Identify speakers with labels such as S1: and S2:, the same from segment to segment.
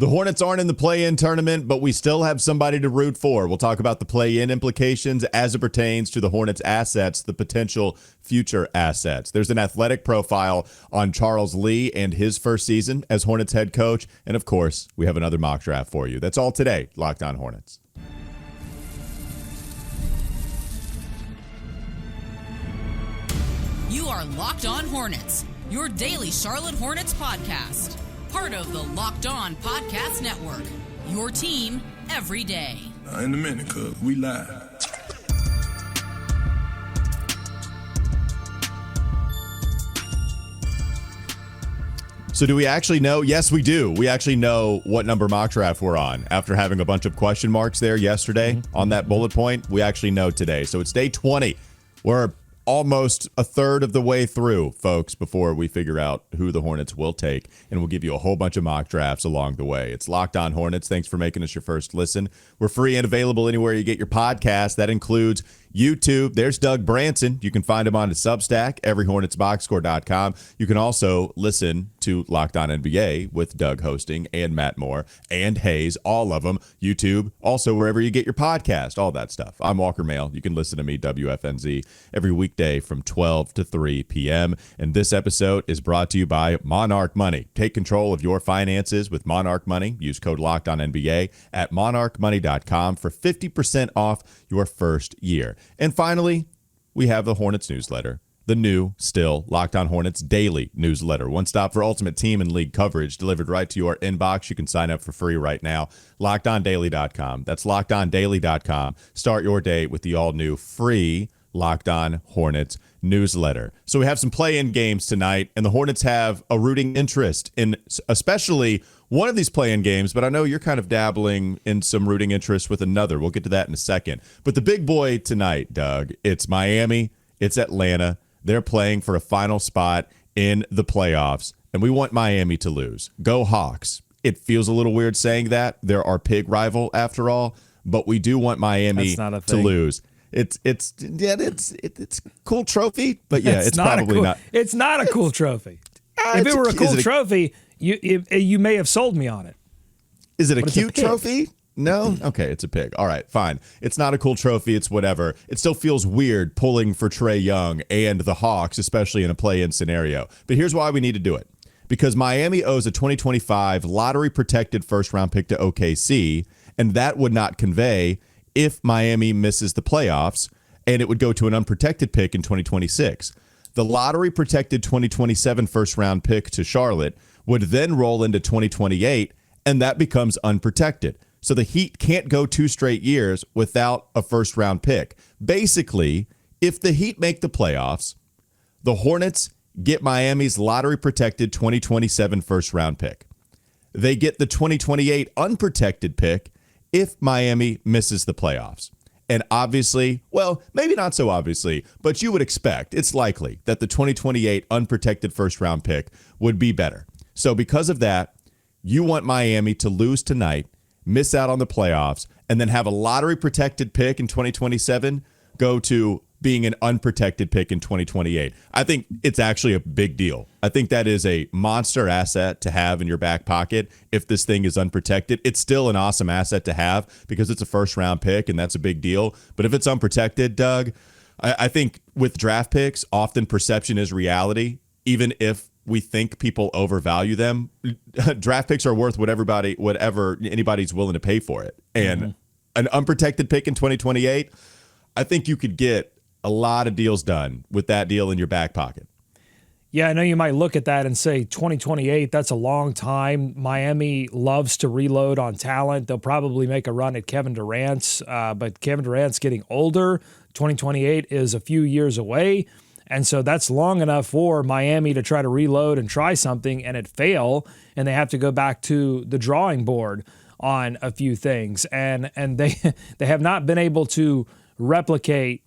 S1: The Hornets aren't in the play-in tournament, but we still have somebody to root for. We'll talk about the play-in implications as it pertains to the Hornets' assets, the potential future assets. There's an athletic profile on Charles Lee and his first season as Hornets head coach. And, of course, we have another mock draft for you. That's all today, Locked On Hornets.
S2: You are Locked On Hornets, your daily Charlotte Hornets podcast. Part of the Locked On Podcast Network, your team every day.
S3: In a minute, cuz we live.
S1: So do we actually know? Yes, we do. We actually know what number mock draft we're on. After having a bunch of question marks there yesterday on that bullet point, we actually know today. So it's day 20. We're almost a third of the way through, folks, before we figure out who the Hornets will take, and we'll give you a whole bunch of mock drafts along the way. It's Locked On Hornets. Thanks for making us your first listen. We're free and available anywhere you get your podcast. That includes YouTube. There's Doug Branson. You can find him on his Substack, everyhornetsboxscore.com. You can also listen to Locked On NBA with Doug hosting and Matt Moore and Hayes, all of them. YouTube, also wherever you get your podcast, all that stuff. I'm Walker Mail. You can listen to me, WFNZ, every weekday from 12 to 3 p.m. And this episode is brought to you by Monarch Money. Take control of your finances with Monarch Money. Use code LOCKEDONNBA at monarchmoney.com for 50% off your first year. And finally, we have the Hornets newsletter, the new, still, Locked On Hornets daily newsletter. One stop for ultimate team and league coverage delivered right to your inbox. You can sign up for free right now. LockedOnDaily.com. That's LockedOnDaily.com. Start your day with the all-new free Locked On Hornets newsletter. So we have some play-in games tonight, and the Hornets have a rooting interest in especially one of these play-in games, but I know you're kind of dabbling in some rooting interest with another. We'll get to that in a second. But the big boy tonight, Doug, it's Miami, it's Atlanta. They're playing for a final spot in the playoffs, and we want Miami to lose. Go Hawks. It feels a little weird saying that. They're our pig rival after all, but we do want Miami to lose. It's a cool trophy, but yeah, it's probably not.
S4: It's not a cool trophy. If it were a cool trophy, you may have sold me on it.
S1: Is it a cute trophy? No? Okay, it's a pig. All right, fine. It's not a cool trophy. It's whatever. It still feels weird pulling for Trae Young and the Hawks, especially in a play-in scenario. But here's why we need to do it. Because Miami owes a 2025 lottery-protected first-round pick to OKC, and that would not convey if Miami misses the playoffs, and it would go to an unprotected pick in 2026. The lottery-protected 2027 first-round pick to Charlotte would then roll into 2028, and that becomes unprotected. So the Heat can't go 2 straight years without a first-round pick. Basically, if the Heat make the playoffs, the Hornets get Miami's lottery-protected 2027 first-round pick. They get the 2028 unprotected pick if Miami misses the playoffs. And obviously, well, maybe not so obviously, but you would expect, it's likely, that the 2028 unprotected first-round pick would be better. So because of that, you want Miami to lose tonight, miss out on the playoffs, and then have a lottery-protected pick in 2027 go to being an unprotected pick in 2028. I think it's actually a big deal. I think that is a monster asset to have in your back pocket if this thing is unprotected. It's still an awesome asset to have because it's a first-round pick, and that's a big deal. But if it's unprotected, Doug, I think with draft picks, often perception is reality, even if we think people overvalue them. Draft picks are worth whatever anybody's willing to pay for it. And an unprotected pick in 2028, I think you could get a lot of deals done with that deal in your back pocket.
S4: Yeah, I know you might look at that and say 2028, that's a long time. Miami loves to reload on talent. They'll probably make a run at Kevin Durant's, but Kevin Durant's getting older. 2028 is a few years away. And so that's long enough for Miami to try to reload and try something and it fail, and they have to go back to the drawing board on a few things. And they have not been able to replicate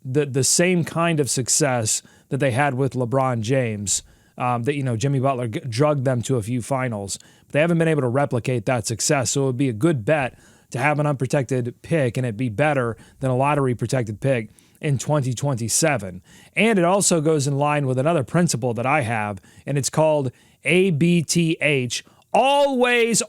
S4: the same kind of success that they had with LeBron James, that Jimmy Butler drugged them to a few finals. But they haven't been able to replicate that success. So it would be a good bet to have an unprotected pick, and it'd be better than a lottery protected pick in 2027. And it also goes in line with another principle that I have, and it's called ABTH, always,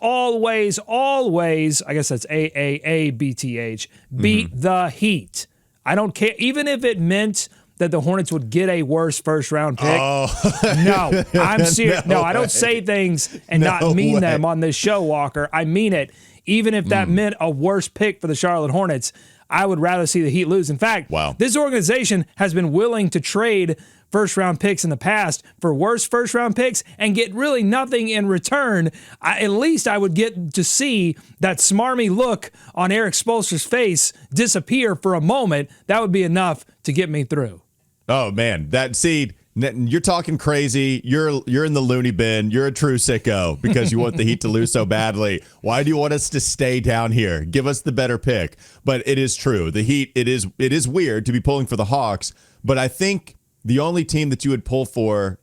S4: I guess that's AAABTH, beat the Heat. I don't care. Even if it meant that the Hornets would get a worse first-round pick. No, I'm serious. No, I don't say things and not mean them on this show, Walker. I mean it. Even if that meant a worse pick for the Charlotte Hornets, I would rather see the Heat lose. In fact, this organization has been willing to trade first-round picks in the past for worse first-round picks and get really nothing in return. At least I would get to see that smarmy look on Eric Spoelstra's face disappear for a moment. That would be enough to get me through.
S1: Oh, man. You're talking crazy. You're in the loony bin. You're a true sicko because you want the Heat to lose so badly. Why do you want us to stay down here? Give us the better pick. But it is true. The Heat, it is weird to be pulling for the Hawks, but I think the only team that you would pull for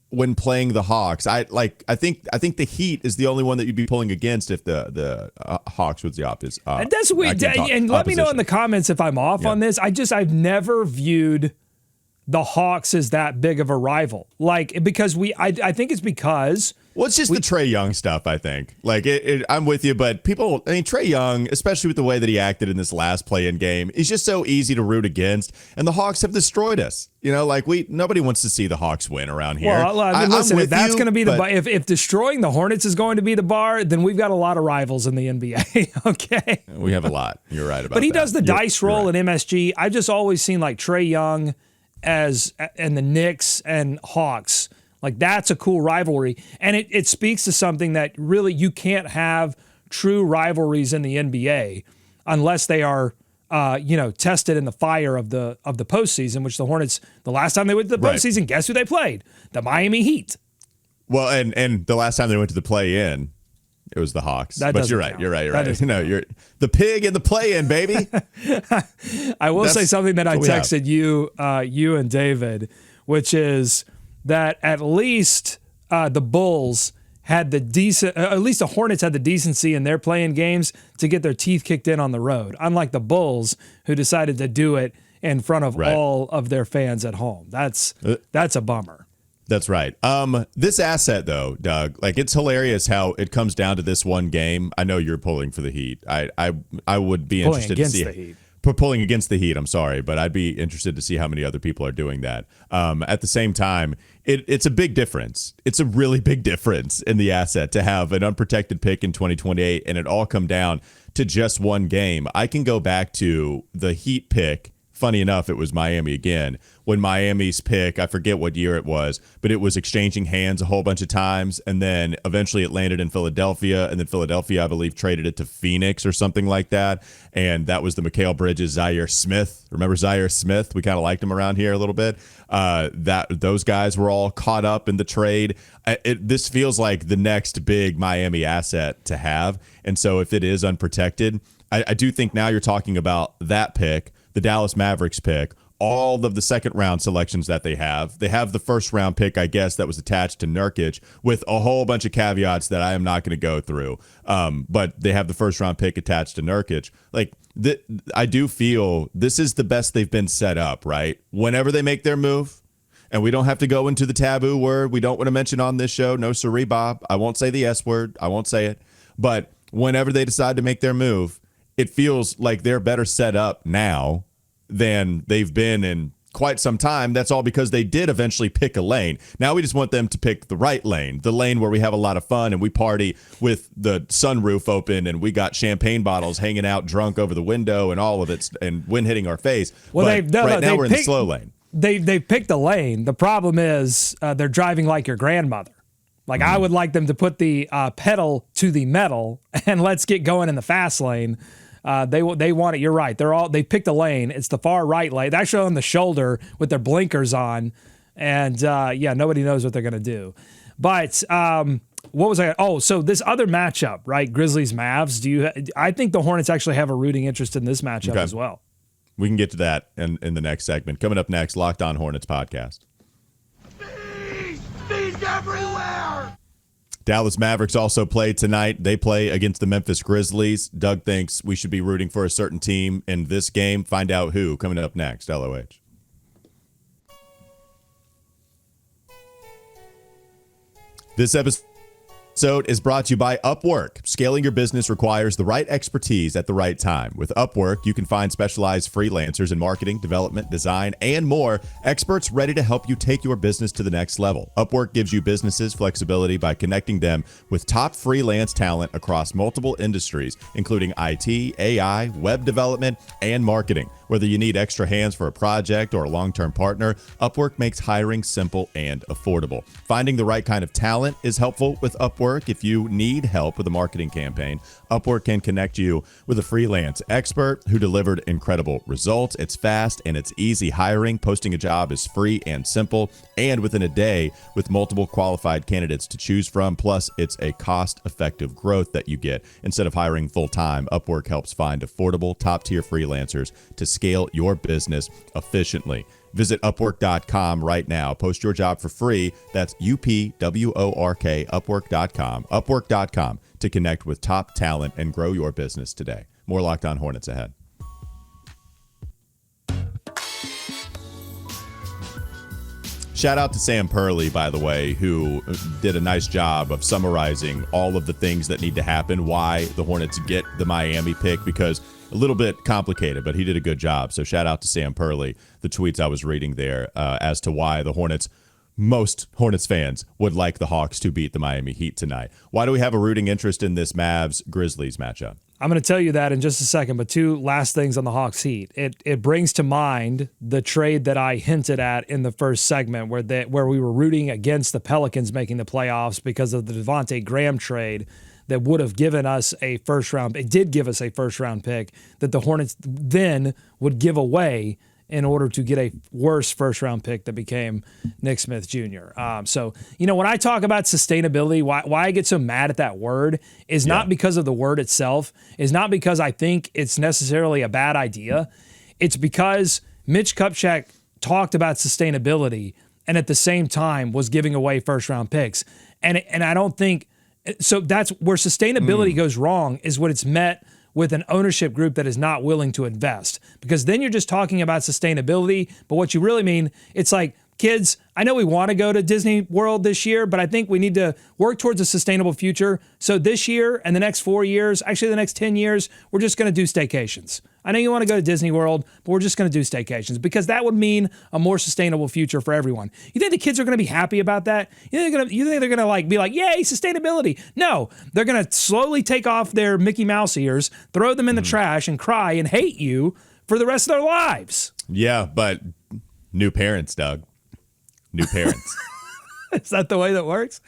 S1: when playing the Hawks, I think the Heat is the only one that you'd be pulling against if the Hawks was the opposite.
S4: That's weird. And let me know in the comments if I'm off on this. I've never viewed the Hawks as that big of a rival. Because I think it's because.
S1: Well, it's just the Trae Young stuff, I think. I'm with you, but Trae Young, especially with the way that he acted in this last play-in game, is just so easy to root against, and the Hawks have destroyed us. Nobody wants to see the Hawks win around here.
S4: Well, listen, if that's going to be if destroying the Hornets is going to be the bar, then we've got a lot of rivals in the NBA, okay?
S1: We have a lot. You're right about that.
S4: But he does the dice roll in MSG. I've just always seen Trae Young and the Knicks and Hawks. That's a cool rivalry. And it speaks to something that really you can't have true rivalries in the NBA unless they are, tested in the fire of the postseason, which the Hornets, the last time they went to the postseason, guess who they played? The Miami Heat.
S1: Well, and the last time they went to the play-in, it was the Hawks. But you're right. You're right. You're the pig in the play-in, baby.
S4: I will say something that I texted you and David, which is that at least the Bulls had at least the Hornets had the decency in their playing games to get their teeth kicked in on the road, unlike the Bulls who decided to do it in front of all of their fans at home. That's a bummer.
S1: That's right. This asset, though, Doug, it's hilarious how it comes down to this one game. I know you're pulling for the Heat. I would be interested to see
S4: the Heat.
S1: Pulling against the Heat, I'm sorry, but I'd be interested to see how many other people are doing that. At the same time, it's a big difference. It's a really big difference in the asset to have an unprotected pick in 2028 and it all come down to just one game. I can go back to the Heat pick. Funny enough, it was Miami again. When Miami's pick, I forget what year it was, but it was exchanging hands a whole bunch of times, and then eventually it landed in Philadelphia, and then Philadelphia, I believe, traded it to Phoenix or something like that, and that was the Mikal Bridges, Zaire Smith. Remember Zaire Smith? We kind of liked him around here a little bit. Those guys were all caught up in the trade. This feels like the next big Miami asset to have, and so if it is unprotected, I do think now you're talking about that pick, the Dallas Mavericks pick, all of the second round selections that they have. They have the first round pick, I guess, that was attached to Nurkic with a whole bunch of caveats that I am not going to go through. But they have the first round pick attached to Nurkic. I do feel this is the best they've been set up, right? Whenever they make their move, and we don't have to go into the taboo word we don't want to mention on this show. No siree, Bob. I won't say the S word. I won't say it. But whenever they decide to make their move, it feels like they're better set up now than they've been in quite some time. That's all because they did eventually pick a lane. Now we just want them to pick the right lane, the lane where we have a lot of fun and we party with the sunroof open and we got champagne bottles hanging out drunk over the window and all of it and wind hitting our face.
S4: Well,
S1: right now we're in the slow lane.
S4: They've picked a lane. The problem is they're driving like your grandmother. I would like them to put the pedal to the metal and let's get going in the fast lane. They want it. You're right. They picked a lane. It's the far right lane. They're actually on the shoulder with their blinkers on, and nobody knows what they're gonna do. But what was I? Oh, so this other matchup, right? Grizzlies Mavs. I think the Hornets actually have a rooting interest in this matchup as well.
S1: We can get to that in the next segment. Coming up next, Locked On Hornets podcast. Bees everywhere. Dallas Mavericks also play tonight. They play against the Memphis Grizzlies. Doug thinks we should be rooting for a certain team in this game. Find out who coming up next. LOH. This episode episode is brought to you by Upwork. Scaling your business requires the right expertise at the right time. With Upwork, you can find specialized freelancers in marketing, development, design, and more, experts ready to help you take your business to the next level. Upwork gives you businesses flexibility by connecting them with top freelance talent across multiple industries, including IT, AI, web development, and marketing. Whether you need extra hands for a project or a long-term partner, Upwork makes hiring simple and affordable. Finding the right kind of talent is helpful with Upwork. If you need help with a marketing campaign, Upwork can connect you with a freelance expert who delivered incredible results. It's fast and it's easy hiring. Posting a job is free and simple, and within a day with multiple qualified candidates to choose from. Plus, it's a cost-effective growth that you get. Instead of hiring full-time, Upwork helps find affordable, top-tier freelancers to scale your business efficiently. Visit Upwork.com right now. Post your job for free. That's UPWORK, Upwork.com. Upwork.com to connect with top talent and grow your business today. More Locked On Hornets ahead. Shout out to Sam Purley, by the way, who did a nice job of summarizing all of the things that need to happen, why the Hornets get the Miami pick, because a little bit complicated, but he did a good job. So shout out to Sam Purley, the tweets I was reading there as to why the most Hornets fans would like the Hawks to beat the Miami Heat tonight. Why do we have a rooting interest in this Mavs-Grizzlies matchup?
S4: I'm going to tell you that in just a second, but two last things on the Hawks Heat. It brings to mind the trade that I hinted at in the first segment where we were rooting against the Pelicans making the playoffs because of the Devontae Graham trade that would have given us a first-round. It did give us a first-round pick that the Hornets then would give away in order to get a worse first-round pick that became Nick Smith Jr. So, when I talk about sustainability, why I get so mad at that word is not because of the word itself, is not because I think it's necessarily a bad idea. It's because Mitch Kupchak talked about sustainability and at the same time was giving away first-round picks. And I don't think – so that's where sustainability goes wrong, is when it's met with an ownership group that is not willing to invest. Because then you're just talking about sustainability, but what you really mean, it's like, kids, I know we want to go to Disney World this year, but I think we need to work towards a sustainable future. So this year and the next 4 years, actually the next 10 years, we're just going to do staycations. I know you want to go to Disney World, but we're just going to do staycations because that would mean a more sustainable future for everyone. You think the kids are going to be happy about that? You think they're going to be like, yay, sustainability? No, they're going to slowly take off their Mickey Mouse ears, throw them in the trash, and cry and hate you for the rest of their lives.
S1: Yeah, but new parents, Doug. New parents.
S4: Is that the way that works?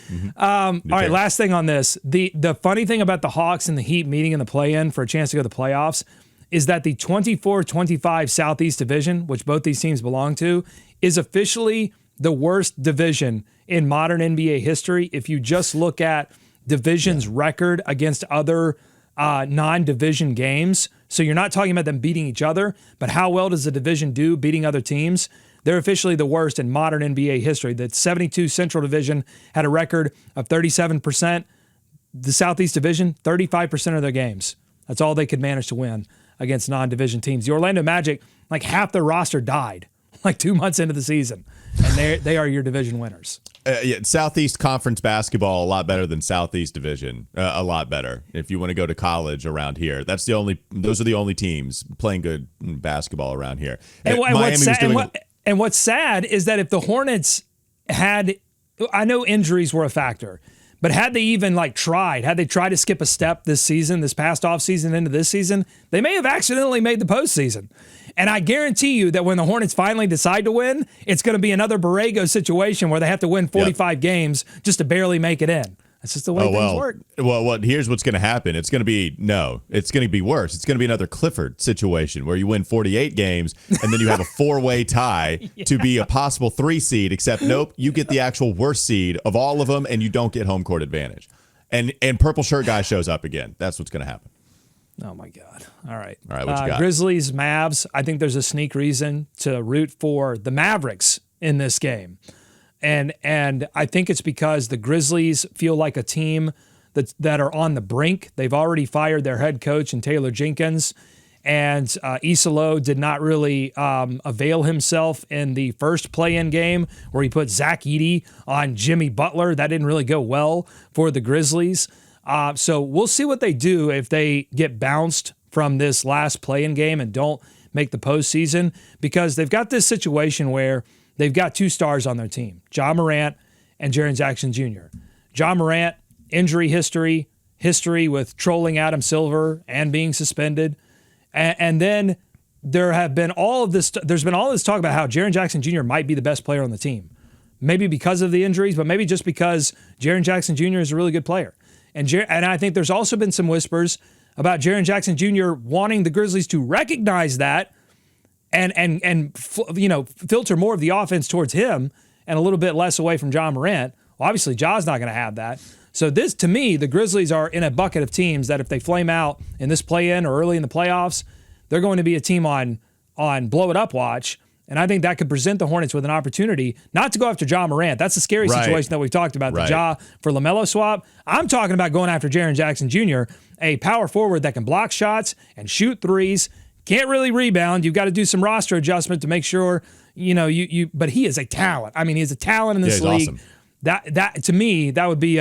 S4: Mm-hmm. All right, last thing on this. The funny thing about the Hawks and the Heat meeting in the play-in for a chance to go to the playoffs is that the 24-25 Southeast Division, which both these teams belong to, is officially the worst division in modern NBA history. If you just look at division's record against other non-division games, so you're not talking about them beating each other, but how well does the division do beating other teams? They're officially the worst in modern NBA history. The 72 Central Division had a record of 37%. The Southeast Division, 35% of their games. That's all they could manage to win against non-division teams. The Orlando Magic, like half their roster died like 2 months into the season, and they are your division winners.
S1: Southeast Conference basketball, a lot better than Southeast Division. A lot better. If you want to go to college around here, those are the only teams playing good basketball around here.
S4: And what's sad is that if the Hornets had, I know injuries were a factor, but had they even tried to skip a step this season, this past offseason into this season, they may have accidentally made the postseason. And I guarantee you that when the Hornets finally decide to win, it's going to be another Borrego situation where they have to win 45 games just to barely make it in. That's just the way things work.
S1: Well, here's what's going to happen. It's going to be worse. It's going to be another Clifford situation where you win 48 games and then you have a four-way tie to be a possible 3 seed, except nope, you get the actual worst seed of all of them and you don't get home court advantage. And purple shirt guy shows up again. That's what's going to happen.
S4: Oh, my God. All right.
S1: What you got?
S4: Grizzlies, Mavs. I think there's a sneak reason to root for the Mavericks in this game. And I think it's because the Grizzlies feel like a team that are on the brink. They've already fired their head coach and Taylor Jenkins. and Isalo did not really avail himself in the first play-in game where he put Zach Edey on Jimmy Butler. That didn't really go well for the Grizzlies. So we'll see what they do if they get bounced from this last play-in game and don't make the postseason, because they've got this situation where they've got two stars on their team, Ja Morant and Jaren Jackson Jr. Ja Morant, injury history with trolling Adam Silver and being suspended. And then there's been all this talk about how Jaren Jackson Jr. might be the best player on the team. Maybe because of the injuries, but maybe just because Jaren Jackson Jr. is a really good player. And I think there's also been some whispers about Jaren Jackson Jr. wanting the Grizzlies to recognize that and filter more of the offense towards him and a little bit less away from Ja Morant. Well, obviously, Ja's not going to have that. So this, to me, the Grizzlies are in a bucket of teams that if they flame out in this play-in or early in the playoffs, they're going to be a team on blow-it-up watch. And I think that could present the Hornets with an opportunity not to go after Ja Morant. That's a scary situation that we've talked about, the Ja for LaMelo swap. I'm talking about going after Jaren Jackson Jr., a power forward that can block shots and shoot threes, can't really rebound. You've got to do some roster adjustment to make sure, but he is a talent. I mean, he's a talent in this league.
S1: Awesome.
S4: That to me, that would be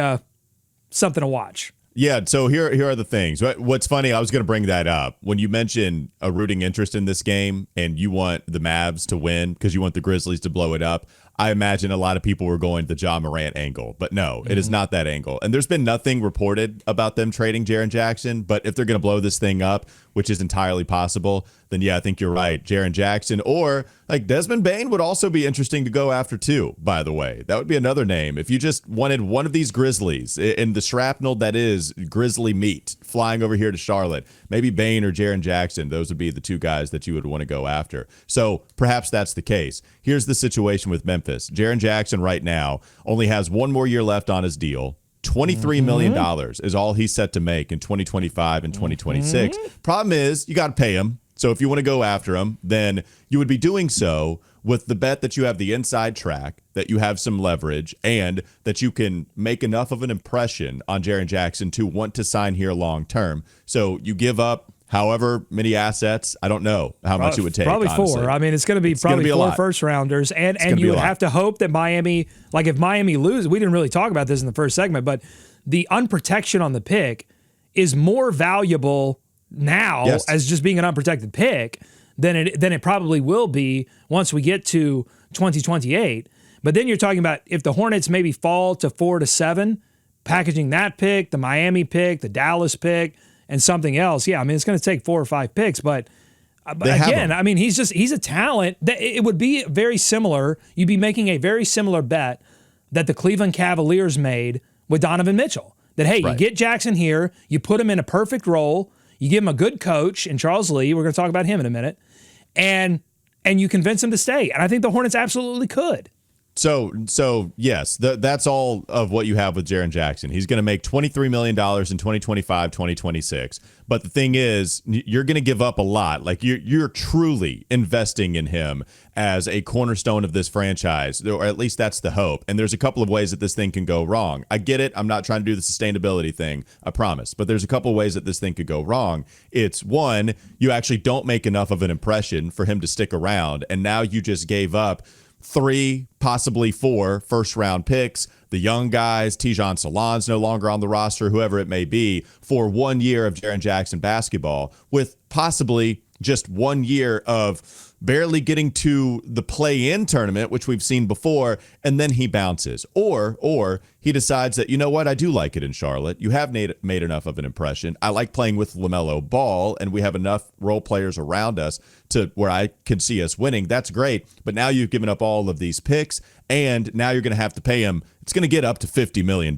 S4: something to watch.
S1: Yeah, so here are the things. What's funny, I was going to bring that up. When you mentioned a rooting interest in this game and you want the Mavs to win because you want the Grizzlies to blow it up, I imagine a lot of people were going the Ja Morant angle. But no, it is not that angle. And there's been nothing reported about them trading Jaren Jackson. But if they're going to blow this thing up, which is entirely possible, then yeah, I think you're right. Jaren Jackson or like Desmond Bane would also be interesting to go after too, by the way. That would be another name. If you just wanted one of these Grizzlies in the shrapnel that is Grizzly meat flying over here to Charlotte, maybe Bane or Jaren Jackson, those would be the two guys that you would want to go after. So perhaps that's the case. Here's the situation with Memphis. Jaren Jackson right now only has one more year left on his deal. $23 million is all he's set to make in 2025 and 2026. Problem is, you got to pay him. So if you want to go after him, then you would be doing so with the bet that you have the inside track, that you have some leverage, and that you can make enough of an impression on Jaren Jackson to want to sign here long term. So you give up however many assets. I don't know how much it would take.
S4: Probably
S1: honestly.
S4: 4. I mean, it's going to be probably 4 first rounders. And you would have to hope that Miami, like if Miami loses, we didn't really talk about this in the first segment, but the unprotection on the pick is more valuable now as just being an unprotected pick than it probably will be once we get to 2028. But then you're talking about if the Hornets maybe fall to 4 to 7, packaging that pick, the Miami pick, the Dallas pick, and something else. Yeah, I mean, it's going to take 4 or 5 picks, but again, I mean, he's a talent. It would be very similar. You'd be making a very similar bet that the Cleveland Cavaliers made with Donovan Mitchell. That, hey, you get Jackson here, you put him in a perfect role, you give him a good coach in Charles Lee. We're going to talk about him in a minute. And you convince him to stay. And I think the Hornets absolutely could.
S1: So yes, that's all of what you have with Jaren Jackson. He's going to make $23 million in 2025, 2026. But the thing is, you're going to give up a lot. Like you're truly investing in him as a cornerstone of this franchise, or at least that's the hope. And there's a couple of ways that this thing can go wrong. I get it. I'm not trying to do the sustainability thing, I promise. But there's a couple of ways that this thing could go wrong. It's one, you actually don't make enough of an impression for him to stick around. And now you just gave up 3, possibly 4 first-round picks, the young guys, Tijon Salon's no longer on the roster, whoever it may be, for 1 year of Jaren Jackson basketball, with possibly just 1 year of barely getting to the play-in tournament, which we've seen before, and then he bounces. Or he decides that, you know what, I do like it in Charlotte. You have made enough of an impression. I like playing with LaMelo Ball, and we have enough role players around us to where I can see us winning. That's great. But now you've given up all of these picks, and now you're going to have to pay him. It's going to get up to $50 million.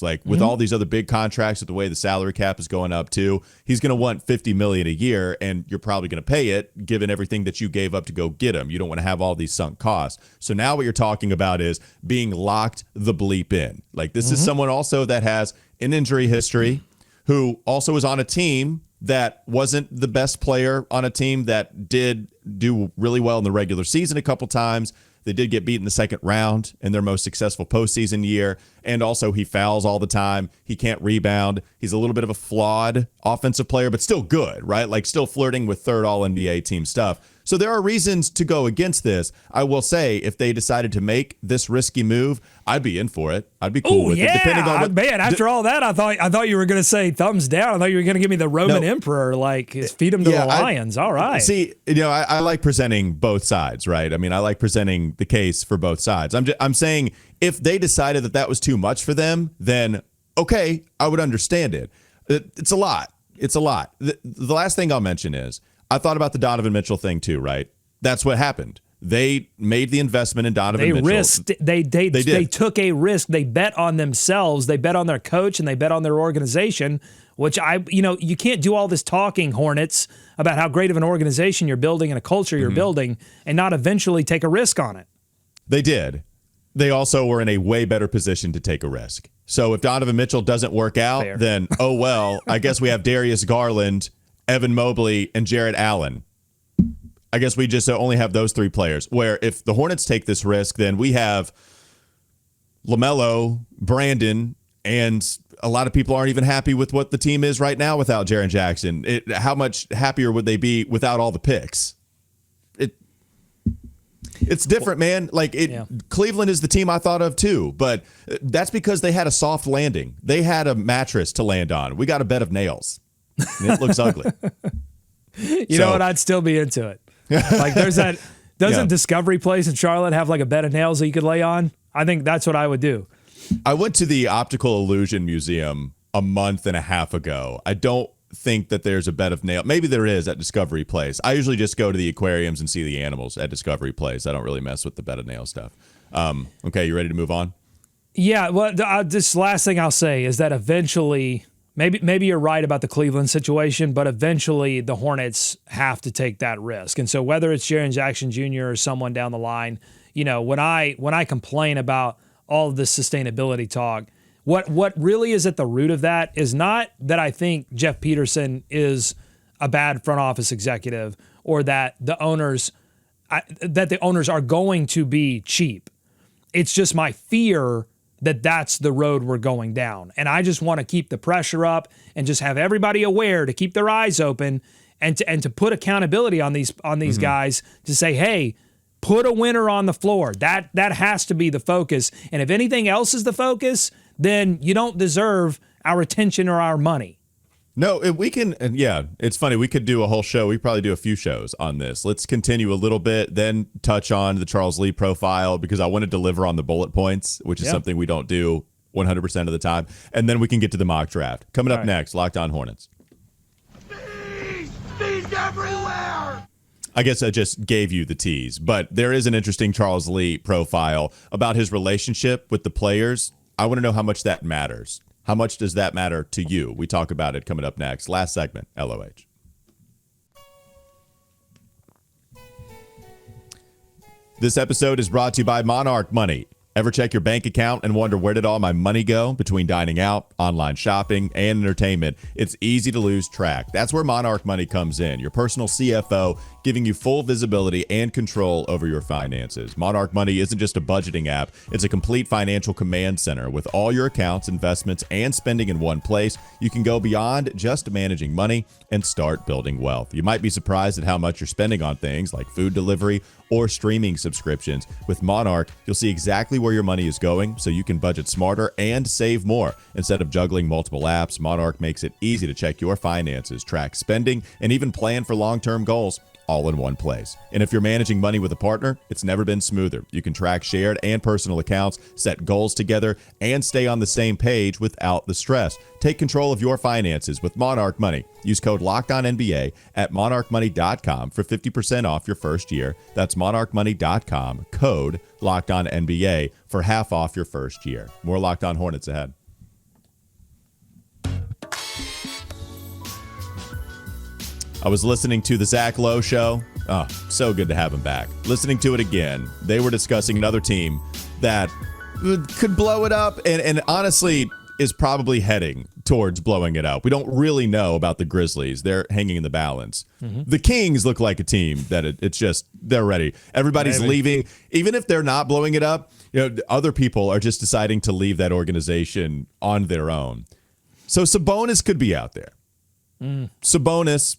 S1: Like with all these other big contracts, with the way the salary cap is going up too, he's going to want $50 million a year, and you're probably going to pay it given everything that you gave up to go get him. You don't want to have all these sunk costs. So now what you're talking about is being locked the bleep in. Like this is someone also that has an injury history, who also is on a team that wasn't the best player on a team that did do really well in the regular season a couple times. They did get beat in the second round in their most successful postseason year. And also he fouls all the time. He can't rebound. He's a little bit of a flawed offensive player, but still good, right? Like still flirting with third All-NBA team stuff. So there are reasons to go against this. I will say, if they decided to make this risky move, I'd be in for it. I'd be cool with it. Depending on what,
S4: man, after all that, I thought you were going to say thumbs down. I thought you were going to give me the Roman Emperor, like feed him to the lions. All right.
S1: See, I like presenting both sides, right? I mean, I like presenting the case for both sides. I'm saying if they decided that was too much for them, then okay, I would understand it. It's a lot. It's a lot. The last thing I'll mention is, I thought about the Donovan Mitchell thing too, right? That's what happened. They made the investment in Donovan Mitchell.
S4: They took a risk. They bet on themselves. They bet on their coach and they bet on their organization, which you can't do all this talking, Hornets, about how great of an organization you're building and a culture you're building and not eventually take a risk on it.
S1: They did. They also were in a way better position to take a risk. So if Donovan Mitchell doesn't work out, then, oh well, I guess we have Darius Garland, Evan Mobley, and Jarrett Allen. I guess we just only have those three players. Where if the Hornets take this risk, then we have LaMelo, Brandon, and a lot of people aren't even happy with what the team is right now without Jaren Jackson. How much happier would they be without all the picks? It's different, man. Cleveland is the team I thought of too, but that's because they had a soft landing. They had a mattress to land on. We got a bed of nails. It looks ugly.
S4: You know what? I'd still be into it. Like there's that. Doesn't Discovery Place in Charlotte have like a bed of nails that you could lay on? I think that's what I would do.
S1: I went to the Optical Illusion Museum a month and a half ago. I don't think that there's a bed of nails. Maybe there is at Discovery Place. I usually just go to the aquariums and see the animals at Discovery Place. I don't really mess with the bed of nails stuff. Okay, you ready to move on?
S4: Yeah. Well, this last thing I'll say is that eventually. Maybe you're right about the Cleveland situation, but eventually the Hornets have to take that risk. And so whether it's Jaren Jackson Jr. or someone down the line, when I complain about all of this sustainability talk, what really is at the root of that is not that I think Jeff Peterson is a bad front office executive or that the owners are going to be cheap. It's just my fear that that's the road we're going down. And I just want to keep the pressure up and just have everybody aware to keep their eyes open and to put accountability on these guys to say, hey, put a winner on the floor. That has to be the focus. And if anything else is the focus, then you don't deserve our attention or our money.
S1: No, we can. Yeah, it's funny. We could do a whole show. We probably do a few shows on this. Let's continue a little bit, then touch on the Charles Lee profile because I want to deliver on the bullet points, which is something we don't do 100% of the time. And then we can get to the mock draft. Coming up next, Locked On Hornets.
S5: Bees everywhere!
S1: I guess I just gave you the tease, but there is an interesting Charles Lee profile about his relationship with the players. I want to know how much that matters. How much does that matter to you? We talk about it coming up next. Last segment, LOH. This episode is brought to you by Monarch Money. Ever check your bank account and wonder where did all my money go between dining out, online shopping, and entertainment? It's easy to lose track. That's where Monarch Money comes in, your personal CFO, giving you full visibility and control over your finances. Monarch Money isn't just a budgeting app. It's a complete financial command center with all your accounts, investments, and spending in one place. You can go beyond just managing money and start building wealth. You might be surprised at how much you're spending on things like food delivery or streaming subscriptions. With Monarch, you'll see exactly where your money is going so you can budget smarter and save more. Instead of juggling multiple apps, Monarch makes it easy to check your finances, track spending, and even plan for long-term goals all in one place. And if you're managing money with a partner, it's never been smoother. You can track shared and personal accounts, set goals together, and stay on the same page without the stress. Take control of your finances with Monarch Money. Use code LOCKEDONNBA at monarchmoney.com for 50% off your first year. That's monarchmoney.com, code LOCKEDONNBA for half off your first year. More Locked On Hornets ahead. I was listening to the Zach Lowe show. Oh, so good to have him back. Listening to it again, they were discussing another team that could blow it up and honestly is probably heading towards blowing it up. We don't really know about the Grizzlies. They're hanging in the balance. The Kings look like a team that it's just, they're ready. Everybody's leaving. Even if they're not blowing it up, other people are just deciding to leave that organization on their own. So Sabonis could be out there. Sabonis,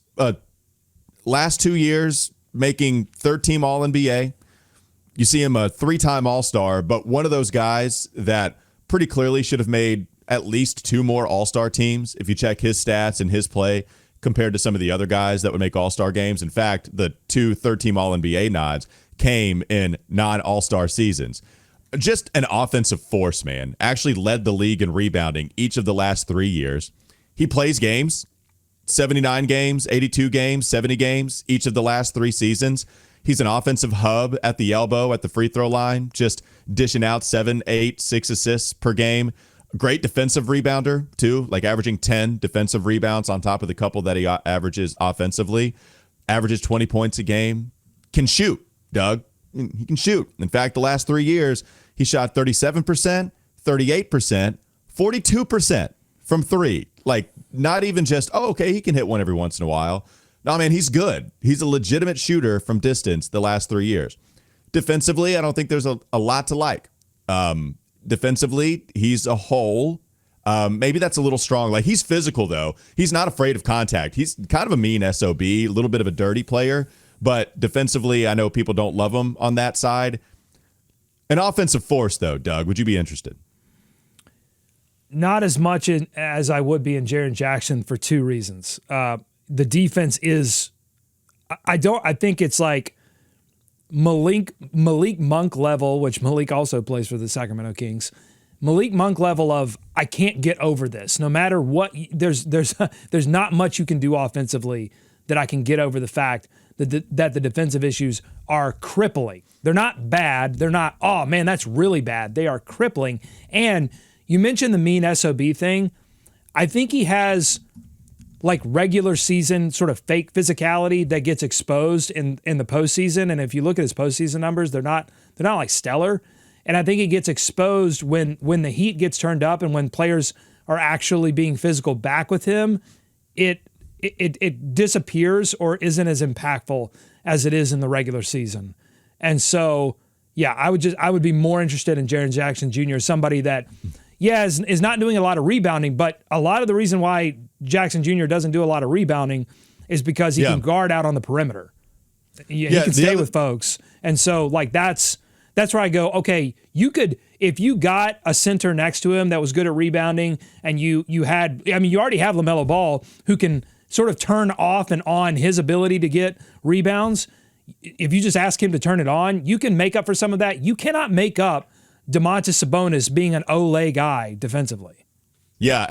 S1: last 2 years, making third-team All-NBA. You see him a 3-time All-Star, but one of those guys that pretty clearly should have made at least 2 more All-Star teams if you check his stats and his play compared to some of the other guys that would make All-Star games. In fact, the 2 third-team All-NBA nods came in non-All-Star seasons. Just an offensive force, man. Actually led the league in rebounding each of the last 3 years. He plays games, 79 games, 82 games, 70 games, each of the last 3 seasons. He's an offensive hub at the elbow, at the free throw line, just dishing out 7, 8, 6 assists per game. Great defensive rebounder, too, like averaging 10 defensive rebounds on top of the couple that he averages offensively. Averages 20 points a game. Can shoot, Doug. He can shoot. In fact, the last 3 years, he shot 37%, 38%, 42% from 3. Like, not even just, okay, he can hit one every once in a while. No, man, he's good. He's a legitimate shooter from distance the last 3 years. Defensively, I don't think there's a lot to like. Defensively, he's a hole. Maybe that's a little strong. Like, he's physical, though. He's not afraid of contact. He's kind of a mean SOB, a little bit of a dirty player. But defensively, I know people don't love him on that side. An offensive force, though, Doug, would you be interested?
S4: Not as much as I would be in Jaren Jackson for 2 reasons. The defense is, I think it's like Malik Monk level, which Malik also plays for the Sacramento Kings. Malik Monk level of, I can't get over this. No matter what, there's not much you can do offensively that I can get over the fact that the defensive issues are crippling. They're not bad. They're not, oh man, that's really bad. They are crippling. And you mentioned the mean SOB thing. I think he has like regular season sort of fake physicality that gets exposed in the postseason. And if you look at his postseason numbers, they're not like stellar. And I think it gets exposed when the heat gets turned up and when players are actually being physical back with him, it disappears or isn't as impactful as it is in the regular season. And so, yeah, I would be more interested in Jaren Jackson Jr., somebody that, yeah, is not doing a lot of rebounding, but a lot of the reason why Jackson Jr. doesn't do a lot of rebounding is because he can guard out on the perimeter. He can stay with folks. And so, like, that's where I go, okay, you could, if you got a center next to him that was good at rebounding and you already have LaMelo Ball who can sort of turn off and on his ability to get rebounds. If you just ask him to turn it on, you can make up for some of that. You cannot make up Domantas Sabonis being an Olay guy defensively.
S1: Yeah,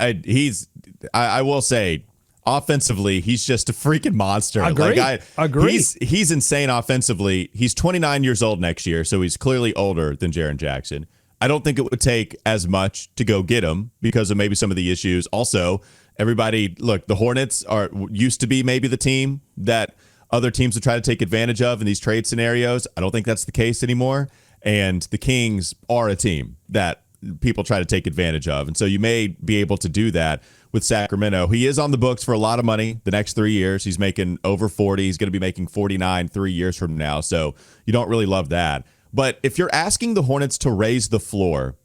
S1: I will say, offensively, he's just a freaking monster.
S4: Agree. Agree.
S1: He's insane offensively. He's 29 years old next year, so he's clearly older than Jaren Jackson. I don't think it would take as much to go get him because of maybe some of the issues. Also, everybody, look, the Hornets used to be maybe the team that other teams would try to take advantage of in these trade scenarios. I don't think that's the case anymore. And the Kings are a team that people try to take advantage of. And so you may be able to do that with Sacramento. He is on the books for a lot of money the next 3 years. He's making over 40. He's going to be making 49 3 years from now. So you don't really love that. But if you're asking the Hornets to raise the floor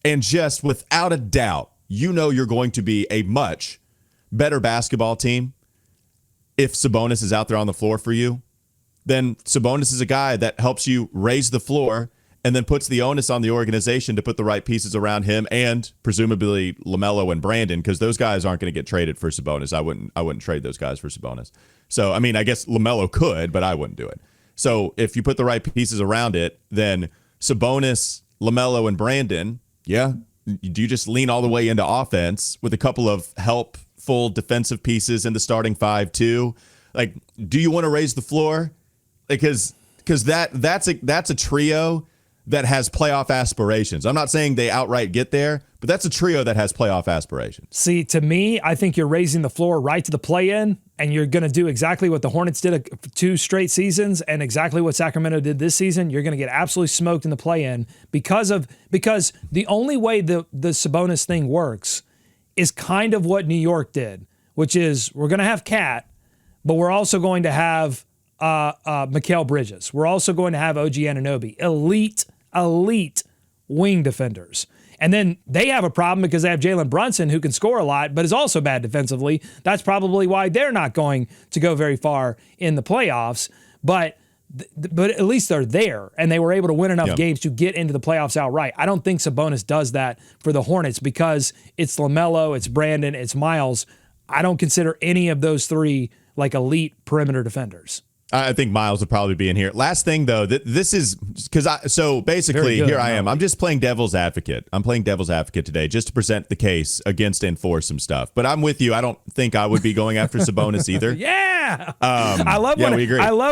S1: and just without a doubt, you're going to be a much better basketball team if Sabonis is out there on the floor for you, then Sabonis is a guy that helps you raise the floor and then puts the onus on the organization to put the right pieces around him and presumably LaMelo and Brandon, because those guys aren't going to get traded for Sabonis. I wouldn't trade those guys for Sabonis. So, I mean, I guess LaMelo could, but I wouldn't do it. So if you put the right pieces around it, then Sabonis, LaMelo, and Brandon, yeah, do you just lean all the way into offense with a couple of helpful defensive pieces in the starting 5 too? Like, do you want to raise the floor? Because that's a trio that has playoff aspirations. I'm not saying they outright get there, but that's a trio that has playoff aspirations.
S4: See, to me, I think you're raising the floor right to the play-in, and you're going to do exactly what the Hornets did 2 straight seasons and exactly what Sacramento did this season. You're going to get absolutely smoked in the play-in because the only way the Sabonis thing works is kind of what New York did, which is we're going to have Cat, but we're also going to have Mikal Bridges. We're also going to have OG Anunoby, elite wing defenders. And then they have a problem because they have Jalen Brunson, who can score a lot, but is also bad defensively. That's probably why they're not going to go very far in the playoffs. But at least they're there, and they were able to win enough games to get into the playoffs outright. I don't think Sabonis does that for the Hornets because it's LaMelo, it's Brandon, it's Miles. I don't consider any of those three like elite perimeter defenders.
S1: I think Miles would probably be in here. Last thing, though, this is because basically here I am. I'm just playing devil's advocate. I'm playing devil's advocate today just to present the case against and for some stuff. But I'm with you. I don't think I would be going after Sabonis either.
S4: Yeah. I love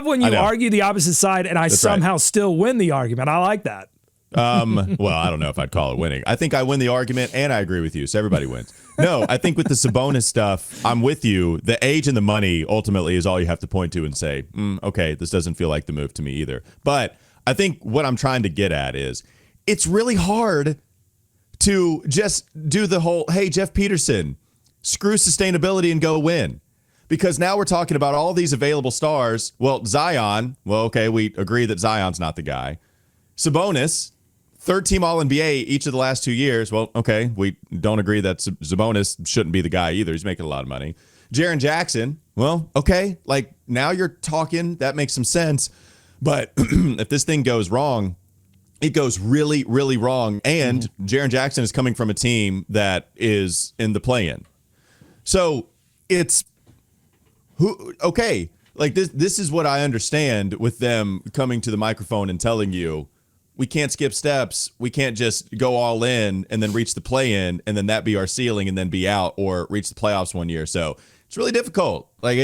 S4: when you argue the opposite side and That's somehow still win the argument. I like that.
S1: Well, I don't know if I'd call it winning. I think I win the argument and I agree with you. So everybody wins. No, I think with the Sabonis stuff, I'm with you. The age and the money ultimately is all you have to point to and say, okay, this doesn't feel like the move to me either. But I think what I'm trying to get at is it's really hard to just do the whole, hey, Jeff Peterson, screw sustainability and go win. Because now we're talking about all these available stars. Well, Zion, okay, we agree that Zion's not the guy. Sabonis, third-team All-NBA each of the last 2 years. Well, okay, we don't agree that Sabonis shouldn't be the guy either. He's making a lot of money. Jaren Jackson, well, okay, like now you're talking. That makes some sense. But if this thing goes wrong, it goes really, really wrong. And Jaren Jackson is coming from a team that is in the play-in. So it's okay. Like this is what I understand with them coming to the microphone and telling you, we can't skip steps. We can't just go all in and then reach the play-in and then that be our ceiling and then be out or reach the playoffs one year. So it's really difficult. Like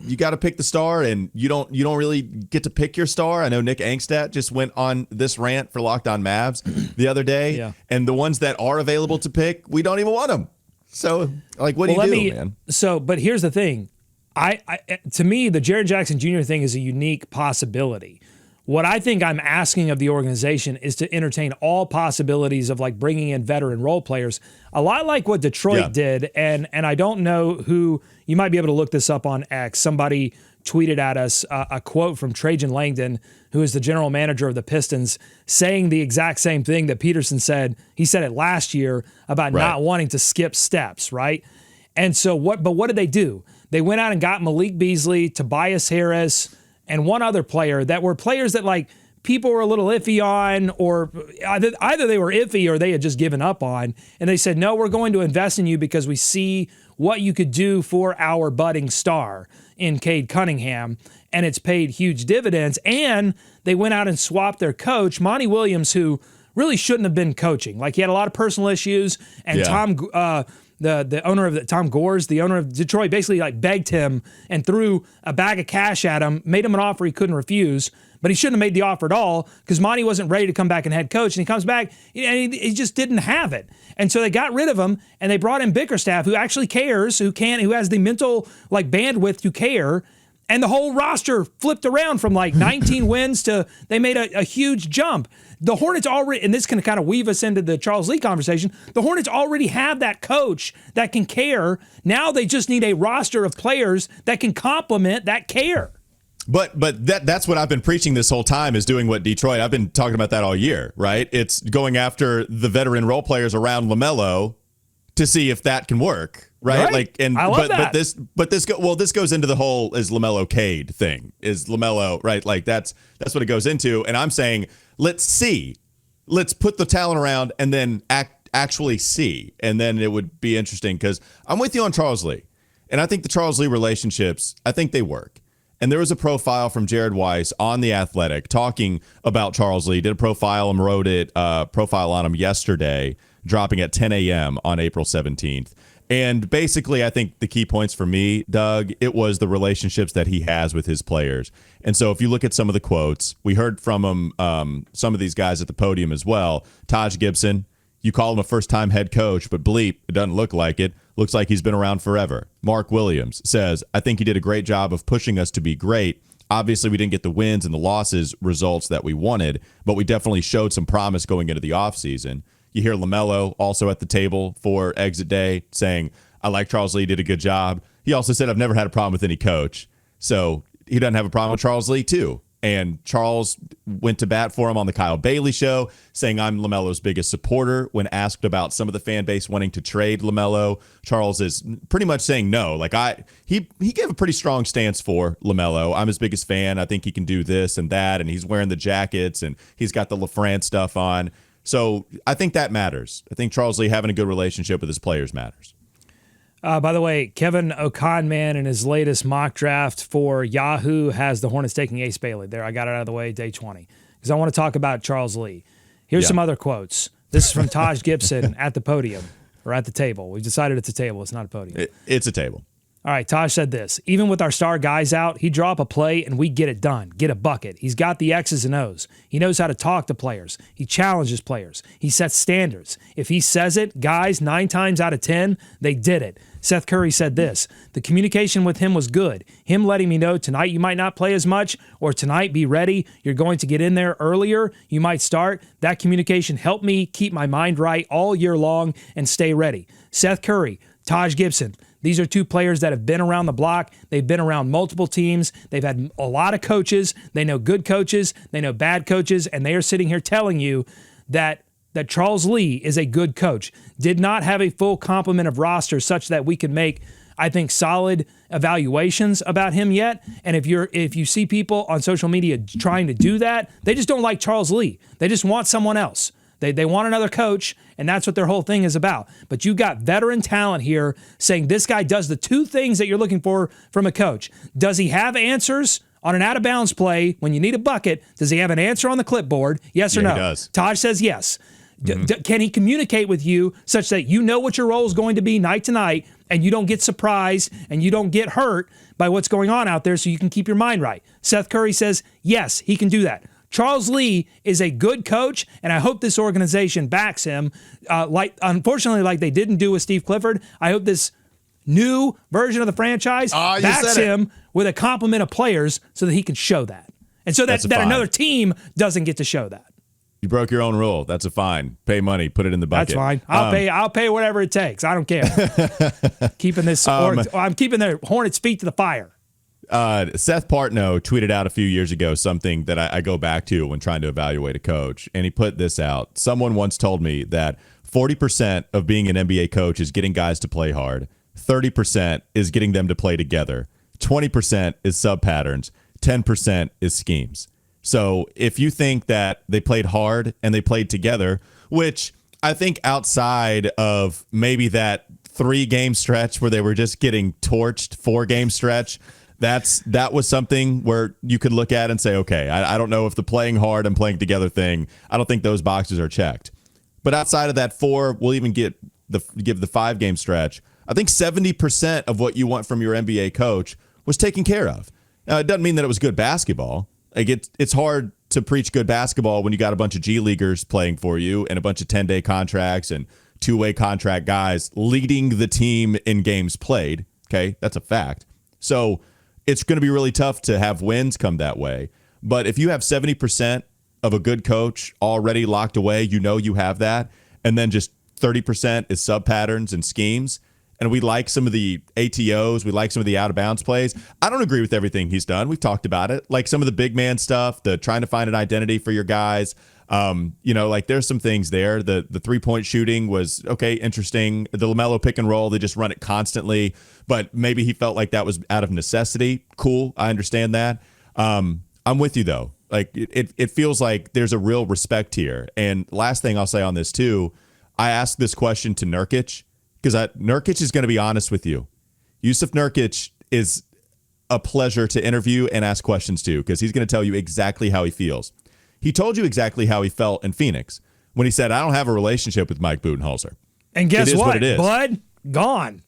S1: you got to pick the star and you don't really get to pick your star. I know Nick Angstadt just went on this rant for Locked On Mavs the other day, and the ones that are available to pick, we don't even want them. So like, what do you do, man?
S4: So, but here's the thing. To me, the Jaren Jackson Jr. thing is a unique possibility. What I think I'm asking of the organization is to entertain all possibilities of like bringing in veteran role players, a lot like what Detroit did. And I don't know who, you might be able to look this up on X. Somebody tweeted at us a quote from Trajan Langdon, who is the general manager of the Pistons, saying the exact same thing that Peterson said. He said it last year about not wanting to skip steps, right? And so what did they do? They went out and got Malik Beasley, Tobias Harris, and one other player that were players that like people were a little iffy on, or either they were iffy or they had just given up on. And they said, no, we're going to invest in you because we see what you could do for our budding star in Cade Cunningham. And it's paid huge dividends. And they went out and swapped their coach, Monty Williams, who really shouldn't have been coaching. Like he had a lot of personal issues, and the owner of Tom Gores, the owner of Detroit, basically like begged him and threw a bag of cash at him, made him an offer he couldn't refuse, but he shouldn't have made the offer at all because Monty wasn't ready to come back and head coach, and he comes back and he just didn't have it. And so they got rid of him and they brought in Bickerstaff, who actually cares, who has the mental like bandwidth to care. And the whole roster flipped around from like 19 wins to they made a huge jump. The Hornets already, and this can kind of weave us into the Charles Lee conversation, the Hornets already have that coach that can care. Now they just need a roster of players that can complement that care.
S1: But that's what I've been preaching this whole time, is doing what Detroit. I've been talking about that all year, right? It's going after the veteran role players around LaMelo to see if that can work. Right? Like, and
S4: I love that.
S1: This goes into the whole is LaMelo Cade thing. Is LaMelo, right? Like that's what it goes into. And I'm saying, let's see. Let's put the talent around and then actually see. And then it would be interesting, because I'm with you on Charles Lee. And I think the Charles Lee relationships, I think they work. And there was a profile from Jared Weiss on The Athletic talking about Charles Lee. Did a profile and wrote it profile on him yesterday, dropping at 10 a.m. on April 17th. And basically, I think the key points for me, Doug, it was the relationships that he has with his players. And so if you look at some of the quotes, we heard from him, some of these guys at the podium as well. Taj Gibson, you call him a first-time head coach, but bleep, it doesn't look like it. Looks like he's been around forever. Mark Williams says, I think he did a great job of pushing us to be great. Obviously, we didn't get the wins and the losses results that we wanted, but we definitely showed some promise going into the offseason. You hear LaMelo also at the table for exit day saying, I like Charles Lee, did a good job. He also said, I've never had a problem with any coach. So he doesn't have a problem with Charles Lee, too. And Charles went to bat for him on the Kyle Bailey show, saying I'm LaMelo's biggest supporter. When asked about some of the fan base wanting to trade LaMelo, Charles is pretty much saying no. Like he gave a pretty strong stance for LaMelo. I'm his biggest fan. I think he can do this and that, and he's wearing the jackets and he's got the LaFrance stuff on. So I think that matters. I think Charles Lee having a good relationship with his players matters.
S4: By the way, Kevin O'Conman in his latest mock draft for Yahoo has the Hornets taking Ace Bailey. There, I got it out of the way, day 20. Because I want to talk about Charles Lee. Here's some other quotes. This is from Taj Gibson at the podium, or at the table. We've decided it's a table. It's not a podium.
S1: It's a table.
S4: All right, Taj said this. Even with our star guys out, he'd draw up a play and we get it done, get a bucket. He's got the X's and O's. He knows how to talk to players. He challenges players. He sets standards. If he says it, guys, 9 times out of 10, they did it. Seth Curry said this. The communication with him was good. Him letting me know tonight you might not play as much, or tonight be ready. You're going to get in there earlier. You might start. That communication helped me keep my mind right all year long and stay ready. Seth Curry, Taj Gibson. These are 2 players that have been around the block. They've been around multiple teams. They've had a lot of coaches. They know good coaches. They know bad coaches. And they are sitting here telling you that Charles Lee is a good coach. Did not have a full complement of rosters such that we can make, I think, solid evaluations about him yet. And if you see people on social media trying to do that, they just don't like Charles Lee. They just want someone else. They want another coach, and that's what their whole thing is about. But you've got veteran talent here saying this guy does the 2 things that you're looking for from a coach. Does he have answers on an out-of-bounds play when you need a bucket? Does he have an answer on the clipboard? Yes or no?
S1: He does.
S4: Taj says yes. Can he communicate with you such that you know what your role is going to be night to night and you don't get surprised and you don't get hurt by what's going on out there so you can keep your mind right? Seth Curry says, yes, he can do that. Charles Lee is a good coach, and I hope this organization backs him. Unfortunately, like they didn't do with Steve Clifford, I hope this new version of the franchise backs him with a complement of players so that he can show that. And so that another team doesn't get to show that.
S1: You broke your own rule. That's a fine. Pay money. Put it in the bucket.
S4: That's fine. I'll pay whatever it takes. I don't care. Keeping this, I'm keeping the Hornets' feet to the fire.
S1: Seth Partnow tweeted out a few years ago something that I go back to when trying to evaluate a coach, and he put this out. Someone once told me that 40% of being an NBA coach is getting guys to play hard, 30% is getting them to play together, 20% is sub patterns, 10% is schemes. So if you think that they played hard and they played together, which I think outside of maybe that 3-game stretch where they were just getting torched, 4-game stretch, that was something where you could look at and say, okay, I don't know if the playing hard and playing together thing, I don't think those boxes are checked. But outside of that 4, we'll even give the 5-game stretch. I think 70% of what you want from your NBA coach was taken care of. Now, it doesn't mean that it was good basketball. Like it's hard to preach good basketball when you got a bunch of G Leaguers playing for you and a bunch of 10-day contracts and 2-way contract guys leading the team in games played. Okay, that's a fact. So it's going to be really tough to have wins come that way. But if you have 70% of a good coach already locked away, you know you have that, and then just 30% is sub patterns and schemes, and we like some of the ATOs, we like some of the out-of-bounds plays. I don't agree with everything he's done. We've talked about it. Like some of the big man stuff, the trying to find an identity for your guys. Like there's some things there. The 3-point shooting was, okay, interesting. The LaMelo pick and roll, they just run it constantly, but maybe he felt like that was out of necessity. Cool. I understand that. I'm with you though. Like it feels like there's a real respect here. And last thing I'll say on this too, I asked this question to Nurkic because Nurkic is going to be honest with you. Yusuf Nurkic is a pleasure to interview and ask questions to because he's going to tell you exactly how he feels. He told you exactly how he felt in Phoenix when he said, I don't have a relationship with Mike Budenholzer.
S4: And guess what?
S1: It is.
S4: Bud, gone.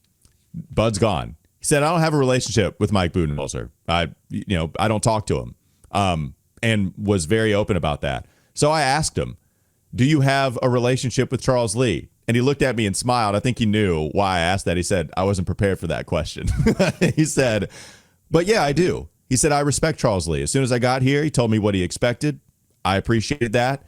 S1: Bud's gone. He said, I don't have a relationship with Mike Budenholzer. I don't talk to him. And was very open about that. So I asked him, do you have a relationship with Charles Lee? And he looked at me and smiled. I think he knew why I asked that. He said, I wasn't prepared for that question. He said, but yeah, I do. He said, I respect Charles Lee. As soon as I got here, he told me what he expected. I appreciated that.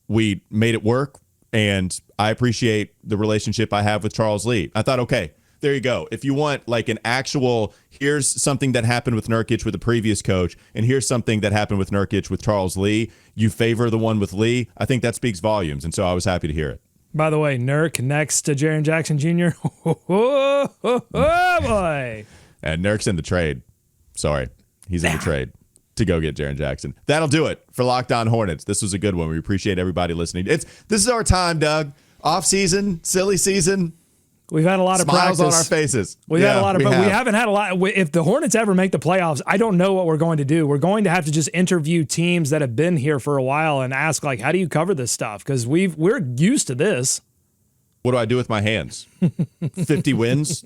S1: We made it work. And I appreciate the relationship I have with Charles Lee. I thought, okay, there you go. If you want like an actual, here's something that happened with Nurkic with the previous coach, and here's something that happened with Nurkic with Charles Lee, you favor the one with Lee. I think that speaks volumes. And so I was happy to hear it.
S4: By the way, Nurk next to Jaren Jackson Jr. Oh, boy.
S1: And Nurk's in the trade. Sorry. He's in the trade to go get Jaren Jackson. That'll do it for Locked On Hornets. This was a good one. We appreciate everybody listening. This is our time, Doug. Off season, silly season.
S4: We've had a lot of
S1: smiles
S4: practice
S1: on our faces.
S4: We've had a lot of, but we haven't had a lot. If the Hornets ever make the playoffs, I don't know what we're going to do. We're going to have to just interview teams that have been here for a while and ask, like, how do you cover this stuff? Because we're used to this.
S1: What do I do with my hands? 50 wins?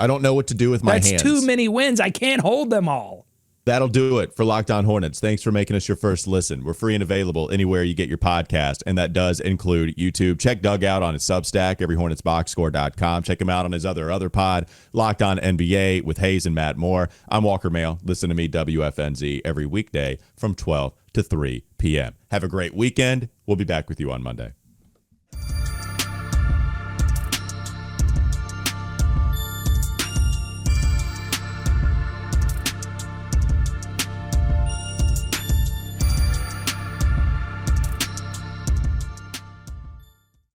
S1: I don't know what to do with my hands.
S4: That's too many wins. I can't hold them all.
S1: That'll do it for Locked On Hornets. Thanks for making us your first listen. We're free and available anywhere you get your podcast, and that does include YouTube. Check Doug out on his Substack, everyhornetsboxscore.com. Check him out on his other pod, Locked On NBA with Hayes and Matt Moore. I'm Walker Mail. Listen to me, WFNZ, every weekday from 12 to 3 p.m. Have a great weekend. We'll be back with you on Monday.